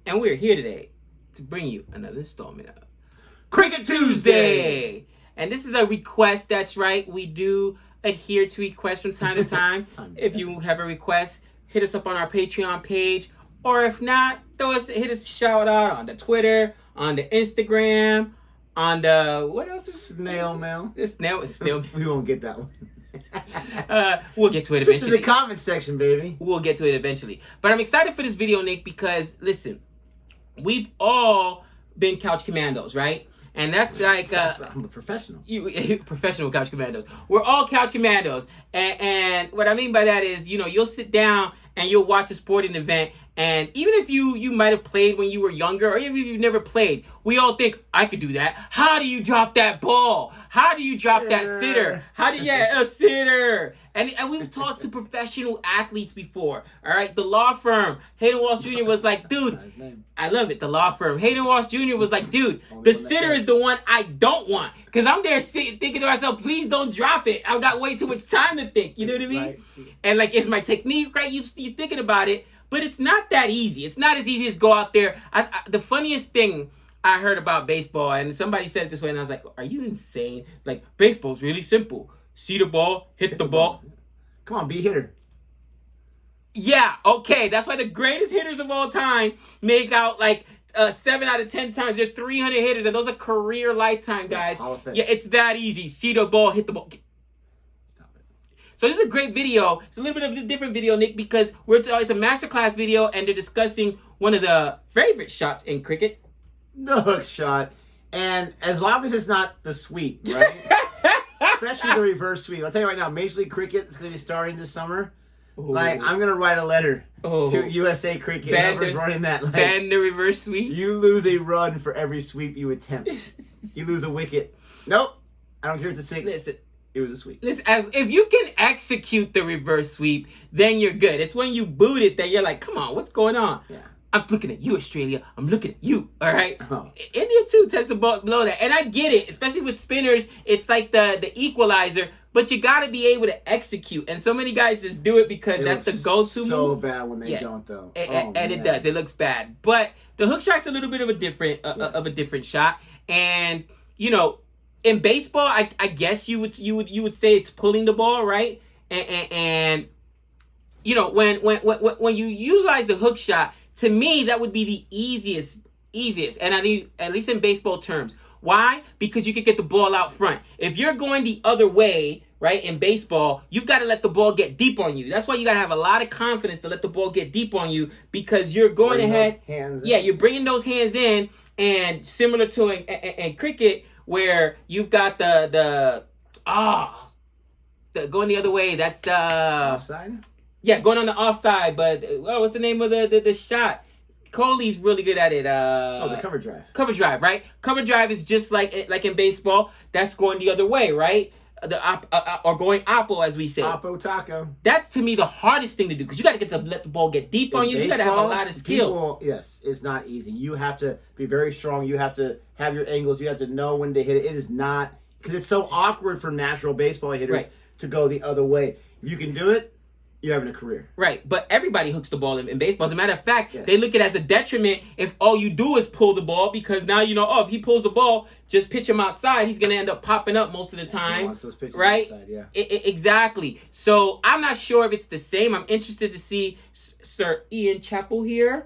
and we're here today to bring you another installment of Cricket Tuesday. And this is a request. That's right. We do adhere to requests from time to time. If you have a request, hit us up on our Patreon page, or if not, hit us a shout out on the Twitter, on the Instagram, on the what else? Snail mail. It's snail. We won't get that one. We'll get to it eventually. Just in the comment section, baby. We'll get to it eventually. But I'm excited for this video, Nick, because listen, we've all been couch commandos, right? And that's like I'm a professional. Professional couch commandos. We're all couch commandos, and what I mean by that is, you'll sit down and you'll watch a sporting event, and even if you might have played when you were younger, or even if you've never played, we all think, I could do that. How do you drop that ball? How do you drop that sitter? A sitter. And we've talked to professional athletes before. All right, the law firm, Hayden Walsh Jr. was like, dude, I love it. The law firm, Hayden Walsh Jr. was like, dude, the sitter is the one I don't want, because I'm there thinking to myself, please don't drop it. I've got way too much time to think. You know what I mean? Right. And like, is my technique right? You're thinking about it. But it's not that easy. It's not as easy as go out there. The funniest thing I heard about baseball, and somebody said it this way, and I was like, are you insane? Like, baseball's really simple. See the ball, hit the ball. Come on, be a hitter. Yeah, okay. That's why the greatest hitters of all time make out like 7 out of 10 times. They're 300 hitters, and those are career lifetime guys. Yeah, it's that easy. See the ball, hit the ball. So this is a great video. It's a little bit of a different video, Nick, because it's a masterclass video, and they're discussing one of the favorite shots in cricket. The hook shot. And as long as it's not the sweep, right? Especially the reverse sweep. I'll tell you right now, Major League Cricket is going to be starting this summer. Ooh. Like, I'm going to write a letter to USA Cricket. Whoever's running that. Like, ban the reverse sweep. You lose a run for every sweep you attempt. You lose a wicket. Nope. I don't care if it's a 6. Listen. It was a sweep. Listen, if you can execute the reverse sweep, then you're good. It's when you boot it that you're like, come on, what's going on? Yeah. I'm looking at you, Australia. I'm looking at you, all right? Oh. India, too, tends to blow that. And I get it, especially with spinners. It's like the equalizer, but you got to be able to execute. And so many guys just do it because that's the go-to move. So bad when they don't, though. And it does. It looks bad. But the hook shot's a little bit of a different shot. And, in baseball, I guess you would say it's pulling the ball, right? And when you utilize the hook shot, to me that would be the easiest. And I think, at least in baseball terms, why? Because you could get the ball out front. If you're going the other way, right, in baseball, you've got to let the ball get deep on you. That's why you got to have a lot of confidence to let the ball get deep on you, because you're going ahead. You're bringing those hands in, and similar to in cricket, where you've got the going the other way. That's offside. Yeah, going on the offside. But what's the name of the shot? Kohli's really good at it. The cover drive. Cover drive, right? Cover drive is just like in baseball. That's going the other way, right? Or going oppo, as we say. Oppo taco. That's, to me, the hardest thing to do, because you got to let the ball get deep on you. You got to have a lot of skill. Yes, it's not easy. You have to be very strong. You have to have your angles. You have to know when to hit it. It is not, because it's so awkward for natural baseball hitters to go the other way. If you can do it, you're having a career. Right, but everybody hooks the ball in baseball. As a matter of fact, they look at it as a detriment if all you do is pull the ball, because now if he pulls the ball, just pitch him outside, he's going to end up popping up most of the time. Those pitches right? Outside, exactly. So I'm not sure if it's the same. I'm interested to see Sir Ian Chappell here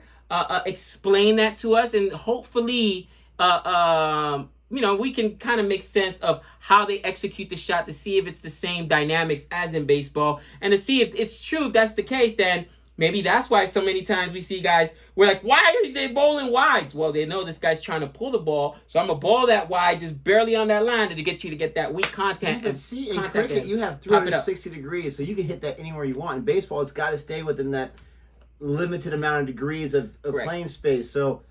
explain that to us, and hopefully we can kind of make sense of how they execute the shot, to see if it's the same dynamics as in baseball, and to see if it's true. If that's the case, then maybe that's why so many times we see guys, we're like, why are they bowling wides? Well, they know this guy's trying to pull the ball, so I'm going to ball that wide, just barely on that line, to get you to get that weak contact. You can see in cricket, you have 360 degrees, so you can hit that anywhere you want. In baseball, it's got to stay within that limited amount of degrees of playing space. So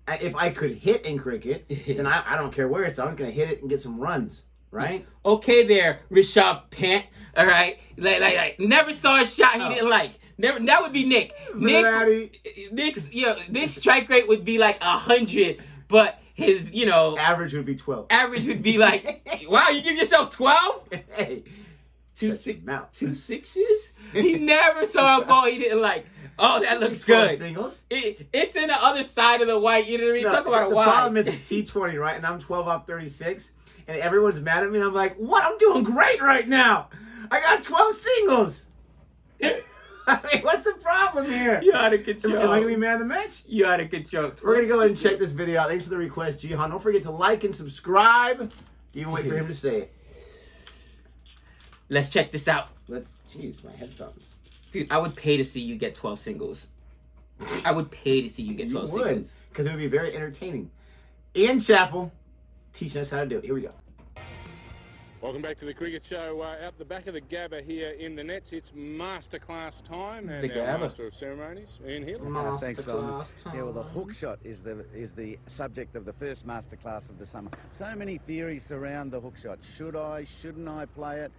if I could hit in cricket, then I don't care where it's. I'm going to hit it and get some runs, right? Okay there, Rishabh Pant. All right? Like never saw a shot he didn't like. Never. That would be Nick. Nick's strike rate would be like 100, but his, average would be 12. Average would be like, wow, you give yourself 12? Hey. 2 6s? He never saw a ball he didn't like. Oh, that looks 12 good. singles. It's in the other side of the white. You know what I mean? No, Talk about a the wide. problem is it's T20, right? And I'm 12 off 36. And everyone's mad at me. And I'm like, what? I'm doing great right now. I got 12 singles. I mean, what's the problem here? You out of control. Am I going to be man of the match? You out of control. We're going to go ahead and check this video out. Thanks for the request, Jihan. Don't forget to like and subscribe. Even wait for him to say it. Let's check this out. Jeez, my headphones. Dude, I would pay to see you get 12 singles. I would pay to see you get 12 singles. Because it would be very entertaining. Ian Chappell teaching us how to do it. Here we go. Welcome back to the Cricket Show. Out the back of the Gabba here in the nets, it's Masterclass time, and our Master of Ceremonies, Ian Healy. Thanks, Simon. Yeah, well, the hook shot is the subject of the first Masterclass of the summer. So many theories around the hook shot. Should I, shouldn't I play it?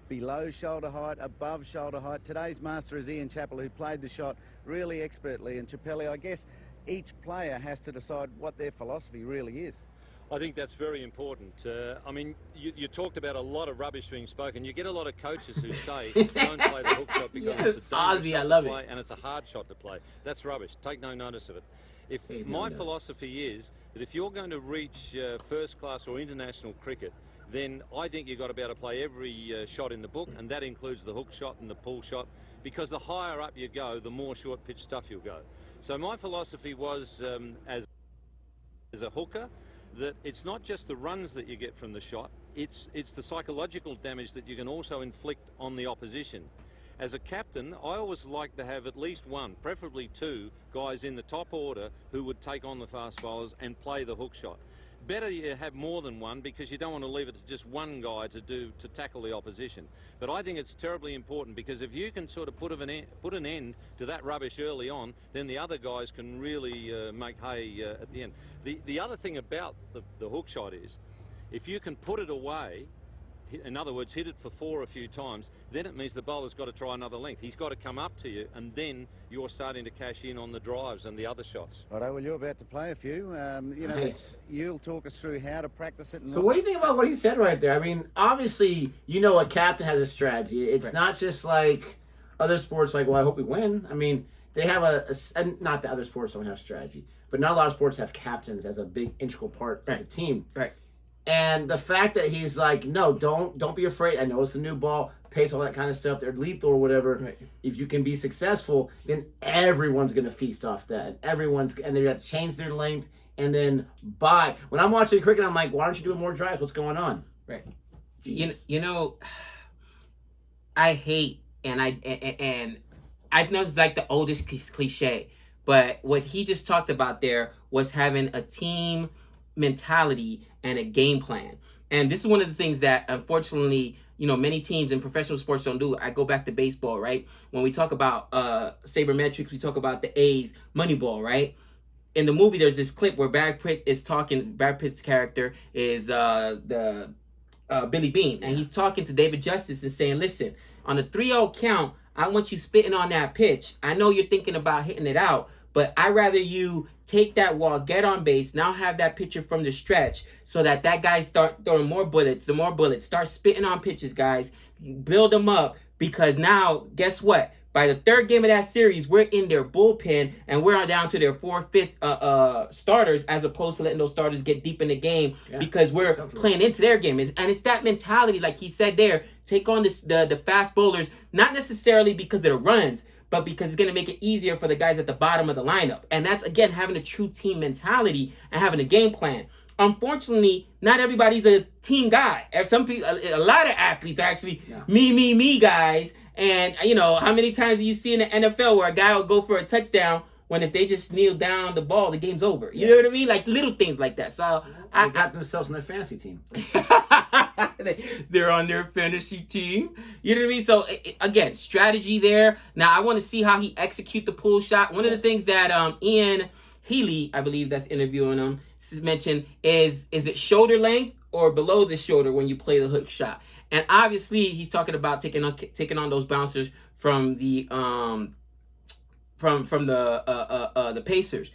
Below shoulder height, above shoulder height. Today's master is Ian Chappell, who played the shot really expertly. And Chappell, I guess each player has to decide what their philosophy really is. I think that's very important. I mean, you talked about a lot of rubbish being spoken. You get a lot of coaches who say, don't play the hook shot because it's a dangerous shot to play and it's a hard shot to play. That's rubbish. Take no notice of it. My philosophy is that if you're going to reach first class or international cricket, then I think you've got to be able to play every shot in the book, and that includes the hook shot and the pull shot, because the higher up you go, the more short pitch stuff you'll go. So my philosophy was, as a hooker, that it's not just the runs that you get from the shot, it's the psychological damage that you can also inflict on the opposition. As a captain, I always like to have at least one, preferably two, guys in the top order who would take on the fast bowlers and play the hook shot. Better you have more than one, because you don't want to leave it to just one guy to tackle the opposition. But I think it's terribly important, because if you can sort of put an end to that rubbish early on, then the other guys can really make hay at the end. The other thing about the hook shot is, if you can put it away, in other words, hit it for four a few times, then it means the bowler's got to try another length. He's got to come up to you, and then you're starting to cash in on the drives and the other shots. Righto, well, you're about to play a few. Nice. You'll talk us through how to practice it. So what do you think about what he said right there? I mean, obviously, a captain has a strategy. It's not just like other sports, like, well, I hope we win. I mean, they have and not that other sports don't have strategy, but not a lot of sports have captains as a big integral part of the team. Right. And the fact that he's like, no, don't be afraid. I know it's a new ball, pace, all that kind of stuff. They're lethal or whatever. Right. If you can be successful, then everyone's going to feast off that. And they're going to change their length. And then when I'm watching cricket, I'm like, why aren't you doing more drives? What's going on? Right. I hate, and I know it's like the oldest cliche, but what he just talked about there was having a team mentality and a game plan. And this is one of the things that, unfortunately, many teams in professional sports don't do. I go back to baseball, right? When we talk about sabermetrics, we talk about the A's Moneyball, right? In the movie, there's this clip where Brad Pitt's character is the Billy Bean, and he's talking to David Justice and saying, listen, on a 3-0 count, I want you spitting on that pitch. I know you're thinking about hitting it out, but I'd rather you take that walk, get on base, now have that pitcher from the stretch, so that guy start throwing more bullets, start spitting on pitches, guys, build them up, because now, guess what? By the third game of that series, we're in their bullpen, and we're on down to their 4th, 5th starters, as opposed to letting those starters get deep in the game, because we're playing into their game. And it's that mentality, like he said there, take on the fast bowlers, not necessarily because of the runs, but because it's going to make it easier for the guys at the bottom of the lineup. And that's, again, having a true team mentality and having a game plan. Unfortunately, not everybody's a team guy. Some people, a lot of athletes are actually me guys. And, how many times do you see in the NFL where a guy will go for a touchdown when if they just kneel down the ball, the game's over? You know what I mean? Like little things like that. So they got themselves on their fantasy team. They're on their fantasy team. You know what I mean? So, again, strategy there. Now, I want to see how he execute the pull shot. One of the things that Ian Healy, I believe that's interviewing him, mentioned is it shoulder length or below the shoulder when you play the hook shot? And obviously, he's talking about taking on those bouncers from the the Pacers.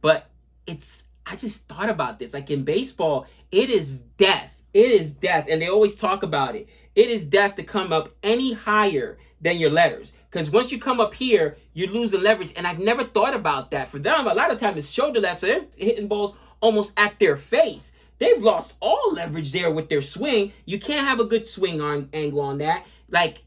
But I just thought about this. Like in baseball, it is death. It is death. And they always talk about it. It is death to come up any higher than your letters. Because once you come up here, you lose the leverage. And I've never thought about that. For them, a lot of times it's shoulder left, so they're hitting balls almost at their face. They've lost all leverage there with their swing. You can't have a good swing on angle on that. Like,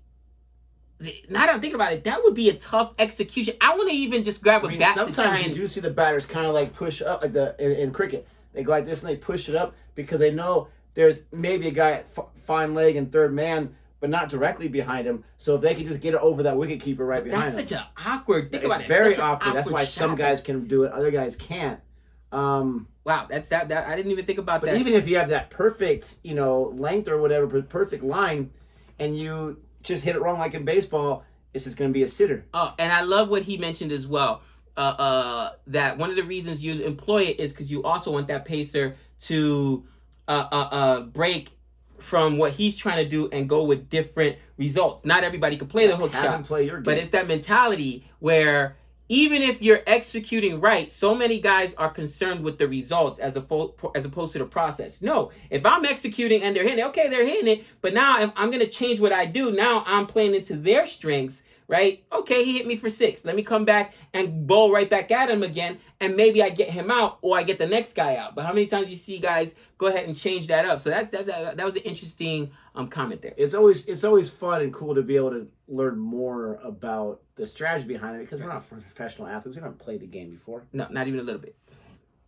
now that I'm thinking about it, that would be a tough execution. I want to even just grab a bat to try and... Sometimes you do see the batters kind of like push up, like in cricket. They go like this and they push it up because they know there's maybe a guy at fine leg and third man, but not directly behind him. So if they can just get it over that wicketkeeper right behind him. That's such an awkward... Think about it. It's very awkward. That's why some guys can do it, other guys can't. Wow, that's that. I didn't even think about that. But even if you have that perfect, length or whatever, perfect line, and you just hit it wrong like in baseball, it's just going to be a sitter. Oh, and I love what he mentioned as well. That one of the reasons you employ it is because you also want that pacer to break from what he's trying to do and go with different results. Not everybody can play the hook shot, but it's that mentality where even if you're executing right, so many guys are concerned with the results as opposed to the process. No, if I'm executing and they're hitting it, okay, they're hitting it, but now if I'm going to change what I do, now I'm playing into their strengths, right? Okay, he hit me for 6. Let me come back and bowl right back at him again, and maybe I get him out or I get the next guy out. But how many times do you see guys go ahead and change that up? So that was an interesting comment there. It's always fun and cool to be able to learn more about the strategy behind it because we're not professional athletes. We don't play the game before. No, not even a little bit.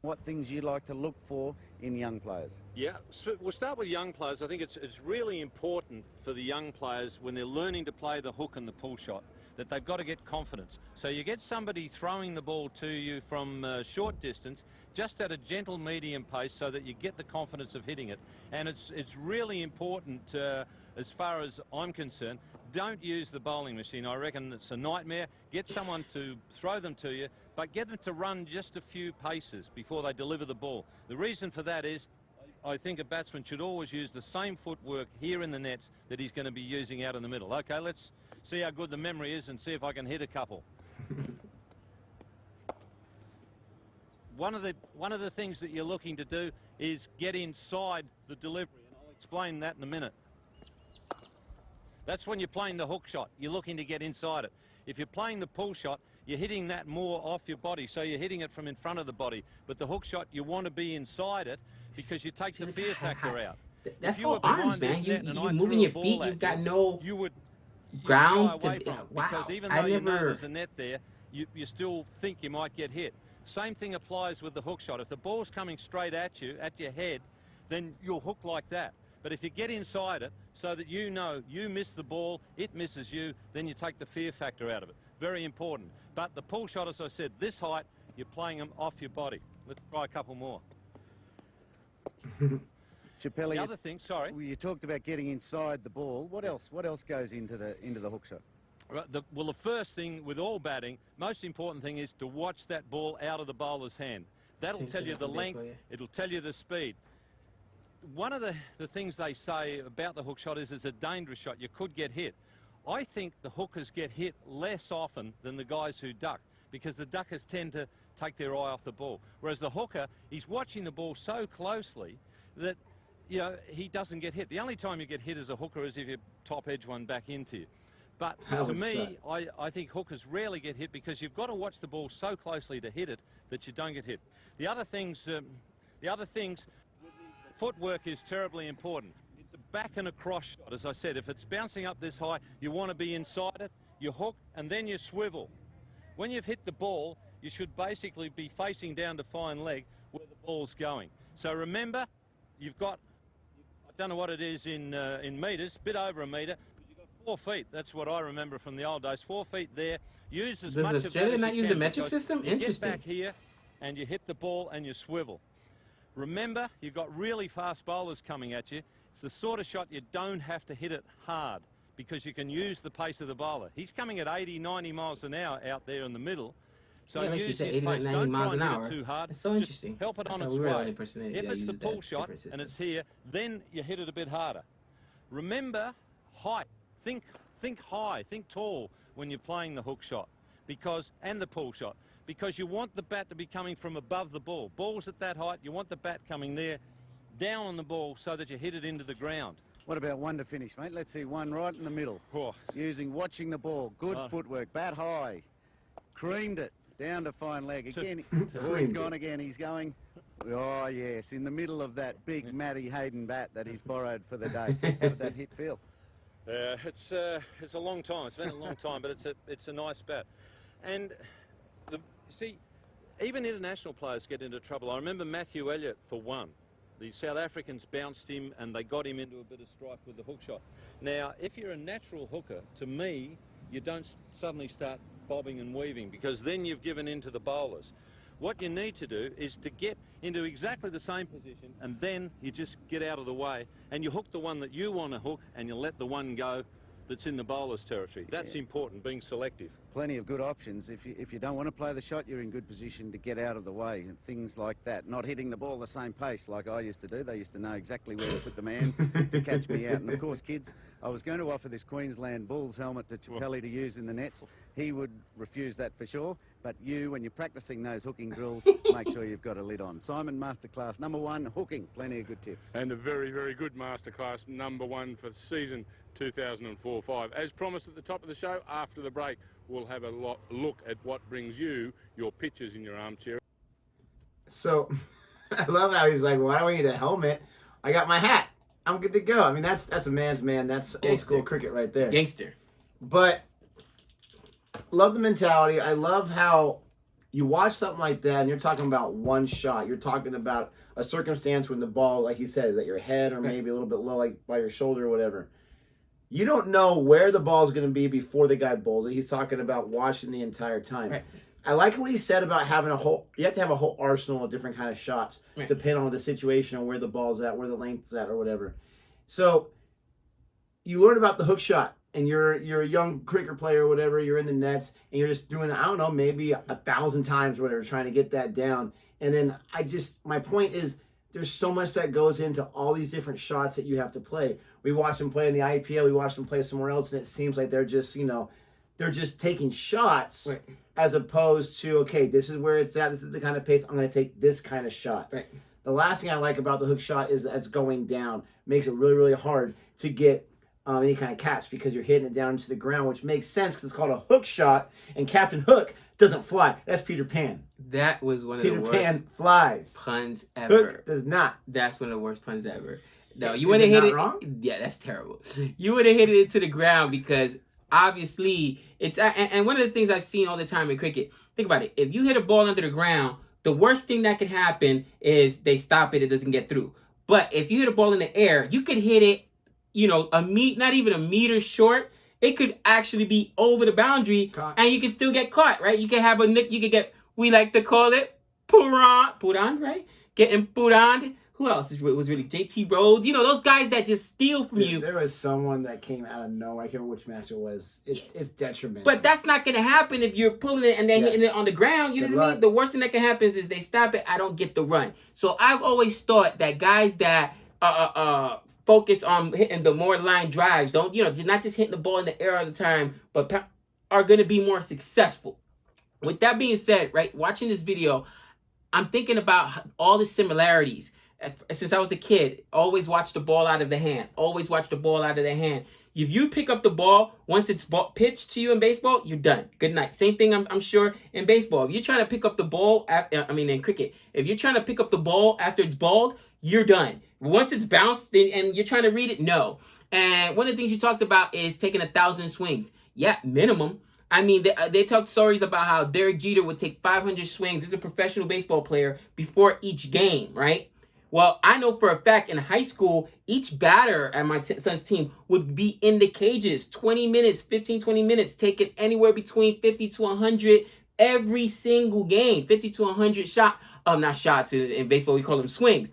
What things you like to look for in young players? Yeah, so we'll start with young players. I think it's really important for the young players when they're learning to play the hook and the pull shot that they've got to get confidence. So you get somebody throwing the ball to you from short distance, just at a gentle medium pace so that you get the confidence of hitting it. And it's really important, as far as I'm concerned, don't use the bowling machine. I reckon it's a nightmare. Get someone to throw them to you, but get them to run just a few paces before they deliver the ball. The reason for that is I think a batsman should always use the same footwork here in the nets that he's going to be using out in the middle. Okay, let's see how good the memory is and see if I can hit a couple. One of the things that you're looking to do is get inside the delivery, and I'll explain that in a minute. That's when you're playing the hook shot. You're looking to get inside it. If you're playing the pull shot, you're hitting that more off your body, so you're hitting it from in front of the body. But the hook shot, you want to be inside it because you take the fear factor out. That's all arms, man. You're moving your feet. You've got no ground. Because even though you know there's a net there, you still think you might get hit. Same thing applies with the hook shot. If the ball's coming straight at you, at your head, then you'll hook like that. But if you get inside it so that you know you miss the ball, it misses you, then you take the fear factor out of it. Very important. But the pull shot, as I said, this height, you're playing them off your body. Let's try a couple more. Chappell, the other thing, sorry. You talked about getting inside the ball. What else goes into the hook shot? Right, the first thing with all batting, most important thing is to watch that ball out of the bowler's hand. That'll tell you the length, it'll tell you the speed. One of the things they say about the hook shot is it's a dangerous shot. You could get hit. I think the hookers get hit less often than the guys who duck because the duckers tend to take their eye off the ball. Whereas the hooker, he's watching the ball so closely that, he doesn't get hit. The only time you get hit as a hooker is if you top edge one back into you. But to me, I think hookers rarely get hit because you've got to watch the ball so closely to hit it that you don't get hit. The other things, footwork is terribly important. It's a back and across shot, as I said. If it's bouncing up this high, you want to be inside it, you hook, and then you swivel. When you've hit the ball, you should basically be facing down to fine leg where the ball's going. So remember, you've got, I don't know what it is in metres, a bit over a metre, but you've got 4 feet. That's what I remember from the old days. 4 feet there. Use as much of that as you can. Does Australia not use the metric system? Interesting. You get back here and you hit the ball and you swivel. Remember, you've got really fast bowlers coming at you. It's the sort of shot you don't have to hit it hard because you can use the pace of the bowler. He's coming at 80, 90 miles an hour out there in the middle. So like use his 80, pace. 90 don't miles try and an hit hour. it too hard. It's so interesting. Just help it on its way. If it's the pull shot and it's here, then you hit it a bit harder. Remember, height. Think high, think tall when you're playing the hook shot and the pull shot. Because you want the bat to be coming from above the ball. Ball's at that height, you want the bat coming there, down on the ball so that you hit it into the ground. What about one to finish, mate? Let's see one right in the middle. Watching the ball. Good footwork. Bat high. Creamed it. Down to fine leg. Again, he's gone again. He's going. Oh, yes, in the middle of that big Matty Hayden bat that he's borrowed for the day. How did that hit feel? It's a long time. It's been a long time, but it's a nice bat. And see, even international players get into trouble. I remember Matthew Elliott for one. The South Africans bounced him and they got him into a bit of strife with the hook shot. Now, if you're a natural hooker, to me, you don't suddenly start bobbing and weaving, because then you've given in to the bowlers. What you need to do is to get into exactly the same position, and then you just get out of the way and you hook the one that you want to hook, and you let the one go that's in the bowler's territory. That's important, being selective. Plenty of good options. If you don't want to play the shot, you're in good position to get out of the way, and things like that. Not hitting the ball the same pace like I used to do. They used to know exactly where to put the man to catch me out. And of course, kids, I was going to offer this Queensland Bulls helmet to Chappell to use in the nets. He would refuse that for sure. But you, when you're practicing those hooking drills, make sure you've got a lid on. Simon, Masterclass #1, hooking. Plenty of good tips. And a very, very good Masterclass #1 for season 2004-05. As promised at the top of the show, after the break, we'll have a look at what brings you your pictures in your armchair. So, I love how he's like, why do I need a helmet? I got my hat. I'm good to go. I mean, that's a man's man. That's old school cricket right there. Gangster. But love the mentality. I love how you watch something like that and you're talking about one shot. You're talking about a circumstance when the ball, like he said, is at your head or maybe a little bit low, like by your shoulder or whatever. You don't know where the ball is going to be before the guy bowls it. He's talking about watching the entire time. Right. I like what he said about having you have to have a whole arsenal of different kind of shots, depending on the situation and where the ball's at, where the length's at or whatever. So you learn about the hook shot, and you're a young cricket player or whatever, you're in the nets, and you're just doing, I don't know, maybe 1,000 times or whatever, trying to get that down. And then my point is, there's so much that goes into all these different shots that you have to play. We watch them play in the IPL, we watch them play somewhere else, and it seems like they're just, they're just taking shots as opposed to, okay, this is where it's at, this is the kind of pace, I'm going to take this kind of shot. Right. The last thing I like about the hook shot is that it's going down. Makes it really, really hard to get any kind of catch because you're hitting it down into the ground, which makes sense because it's called a hook shot, and Captain Hook doesn't fly. That's Peter Pan. That was one of the worst Peter Pan flies. Puns ever. Hook does not. That's one of the worst puns ever. No, you would have hit it. Wrong? Yeah, that's terrible. You would have hit it into the ground because obviously it's and one of the things I've seen all the time in cricket. Think about it. If you hit a ball under the ground, the worst thing that could happen is they stop it. It doesn't get through. But if you hit a ball in the air, you could hit it, not even a meter short. It could actually be over the boundary, and you can still get caught, right? You can have a nick. You could get. We like to call it puran, right? Getting puran. Who else was really JT Rhodes? Those guys that just steal from you. There was someone that came out of nowhere. I can't remember which match it was. It's detrimental. But that's not going to happen if you're pulling it and then hitting it on the ground. You know what I mean? The worst thing that can happen is they stop it. I don't get the run. So I've always thought that guys that focus on hitting the more line drives, not just hitting the ball in the air all the time, but are going to be more successful. With that being said, right, watching this video, I'm thinking about all the similarities. Since I was a kid, always watch the ball out of the hand. Always watch the ball out of the hand. If you pick up the ball, once it's pitched to you in baseball, you're done. Good night. Same thing, I'm sure, in baseball. If you're trying to pick up the ball, in cricket, if you're trying to pick up the ball after it's balled, you're done. Once it's bounced and you're trying to read it, no. And one of the things you talked about is taking 1,000 swings. Yeah, minimum. I mean, they talked stories about how Derek Jeter would take 500 swings as a professional baseball player before each game, right? Well, I know for a fact in high school, each batter at my son's team would be in the cages 20 minutes, 15, 20 minutes, taking anywhere between 50 to 100 every single game. 50 to 100 not shots. In baseball, we call them swings.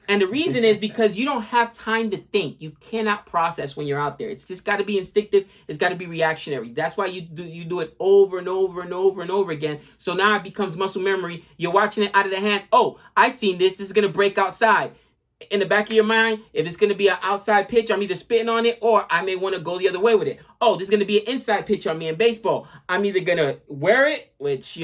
And the reason is because you don't have time to think. You cannot process when you're out there. It's just got to be instinctive. It's got to be reactionary. That's why you do it over and over and over and over again. So now it becomes muscle memory. You're watching it out of the hand. Oh, I seen this. This is going to break outside. In the back of your mind, if it's going to be an outside pitch, I'm either spitting on it or I may want to go the other way with it. Oh, this is going to be an inside pitch on me in baseball. I'm either going to wear it, which,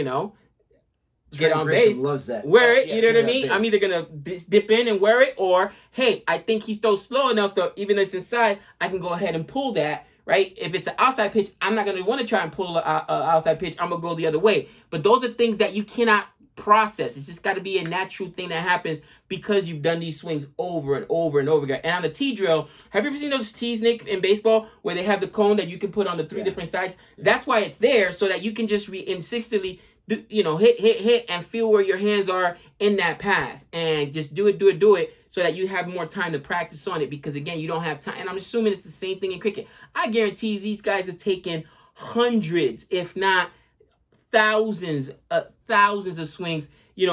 get on base, loves that. wear it, you know what I mean? I'm either going to dip in and wear it, or, hey, I think he's still slow enough that even though it's inside, I can go ahead and pull that, right? If it's an outside pitch, I'm not going to want to try and pull an outside pitch. I'm going to go the other way. But those are things that you cannot process. It's just got to be a natural thing that happens because you've done these swings over and over and over again. And on the tee drill, have you ever seen those tees, Nick, in baseball where they have the cone that you can put on the three different sides? That's why it's there, so that you can just instinctively hit and feel where your hands are in that path, and just do it so that you have more time to practice on it, because again, you don't have time. And I'm assuming it's the same thing in cricket. I guarantee these guys have taken hundreds, if not thousands of swings,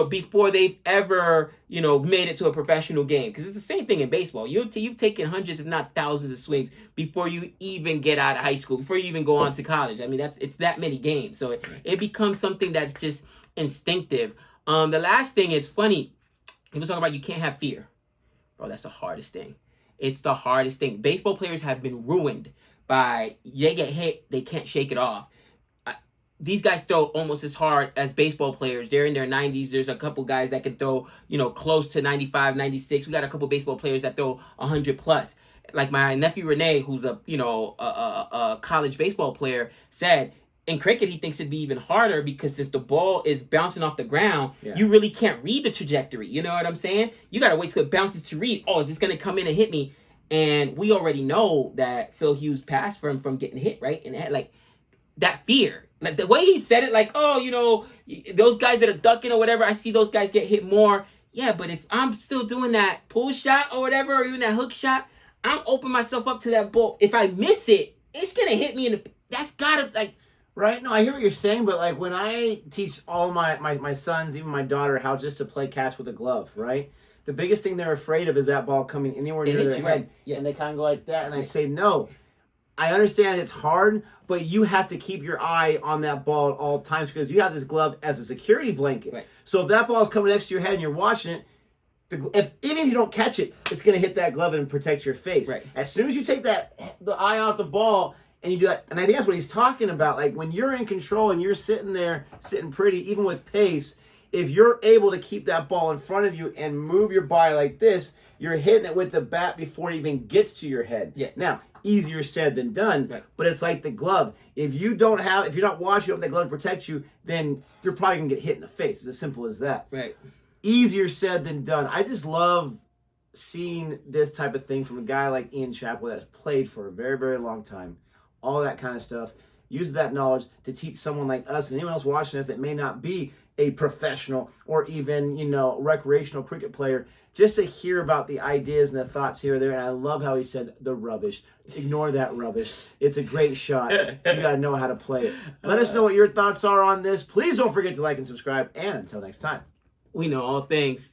before they've ever, made it to a professional game. Because it's the same thing in baseball. You've taken hundreds, if not thousands of swings before you even get out of high school, before you even go on to college. I mean, it's that many games. So it becomes something that's just instinctive. The last thing, it's funny. People talk about you can't have fear. Bro, that's the hardest thing. It's the hardest thing. Baseball players have been ruined by, they get hit, they can't shake it off. These guys throw almost as hard as baseball players. They're in their 90s. There's a couple guys that can throw, close to 95, 96. We got a couple baseball players that throw 100 plus. Like my nephew Renee, who's a college baseball player, said in cricket he thinks it'd be even harder because since the ball is bouncing off the ground, you really can't read the trajectory. You know what I'm saying? You got to wait till it bounces to read. Oh, is this going to come in and hit me? And we already know that Phil Hughes passed from getting hit, right? And it had, like, that fear. Like the way he said it, like, oh, those guys that are ducking or whatever, I see those guys get hit more. Yeah, but if I'm still doing that pull shot or whatever, or even that hook shot, I'm opening myself up to that ball. If I miss it, it's going to hit me in the... That's got to, like... Right? No, I hear what you're saying, but, like, when I teach all my sons, even my daughter, how just to play catch with a glove, right? The biggest thing they're afraid of is that ball coming anywhere near their head. Right. Yeah. And they kind of go like that, and I say, no. I understand it's hard, but you have to keep your eye on that ball at all times because you have this glove as a security blanket. Right. So if that ball is coming next to your head and you're watching it, even if you don't catch it, it's going to hit that glove and protect your face. Right. As soon as you take the eye off the ball and you do that, and I think that's what he's talking about. Like when you're in control and you're sitting there, sitting pretty, even with pace, if you're able to keep that ball in front of you and move your body like this, you're hitting it with the bat before it even gets to your head. Yeah. Now, easier said than done, but it's like the glove. If you're not watching up that glove to protect you, then you're probably going to get hit in the face. It's as simple as that. Right. Easier said than done. I just love seeing this type of thing from a guy like Ian Chappell that's played for a very, very long time. All that kind of stuff. Use that knowledge to teach someone like us and anyone else watching us that may not be a professional or even, recreational cricket player, just to hear about the ideas and the thoughts here or there. And I love how he said the rubbish. Ignore that rubbish. It's a great shot. You got to know how to play it. Let us know what your thoughts are on this. Please don't forget to like and subscribe. And until next time. We know all things.